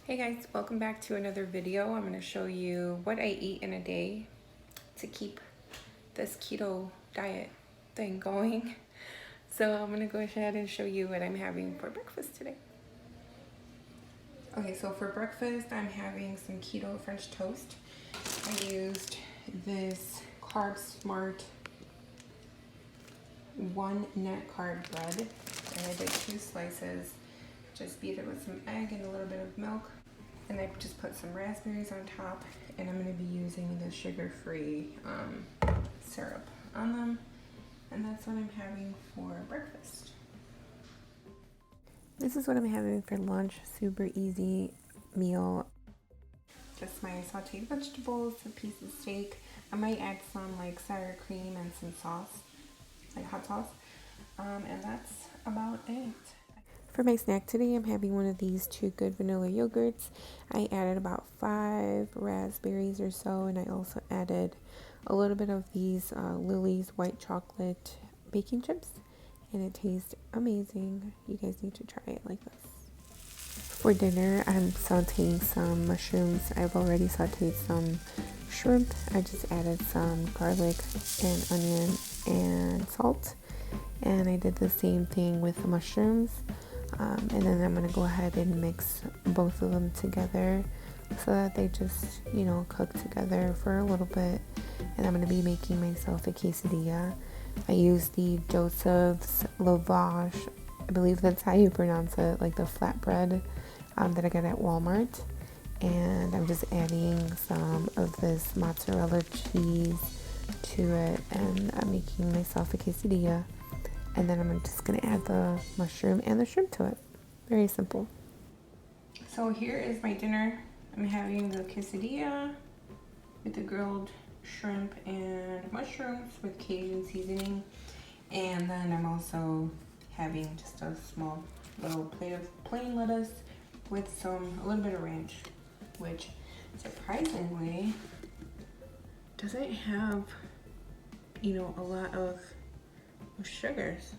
Hey guys, welcome back to another video. I'm going to show you what I eat in a day to keep this keto diet thing going. So I'm going to go ahead and show you what I'm having for breakfast today. Okay, so for breakfast I'm having some keto French toast. I used this Carb Smart 1 net carb bread and I did 2 slices. Just beat it with some egg and a little bit of milk. And I just put some raspberries on top, and I'm going to be using the sugar-free syrup on them. And that's what I'm having for breakfast. This is what I'm having for lunch. Super easy meal. Just my sauteed vegetables, a piece of steak. I might add some like sour cream and some sauce, like hot sauce. And that's about it. For my snack today, I'm having one of these 2 Good vanilla yogurts. I added about 5 raspberries or so, and I also added a little bit of these Lily's white chocolate baking chips, and it tastes amazing. You guys need to try it like this. For dinner, I'm sauteing some mushrooms. I've already sauteed some shrimp. I just added some garlic and onion and salt, and I did the same thing with the mushrooms. And then I'm going to go ahead and mix both of them together so that they just, cook together for a little bit. And I'm going to be making myself a quesadilla. I use the Joseph's Lavash, I believe that's how you pronounce it, like the flatbread that I got at Walmart. And I'm just adding some of this mozzarella cheese to it, and I'm making myself a quesadilla. And then I'm just going to add the mushroom and the shrimp to it. Very simple. So here is my dinner. I'm having the quesadilla with the grilled shrimp and mushrooms with Cajun seasoning. And then I'm also having just a small little plate of plain lettuce with a little bit of ranch, which surprisingly doesn't have, a lot of sugars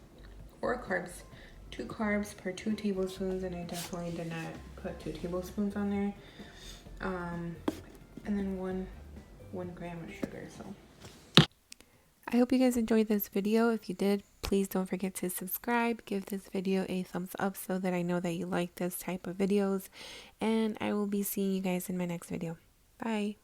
or carbs. 2 carbs per 2 tablespoons, and I definitely did not put 2 tablespoons on there. And then one gram of sugar. So I hope you guys enjoyed this video. If you did, please don't forget to subscribe, give this video a thumbs up so that I know that you like this type of videos, and I will be seeing you guys in my next video. Bye.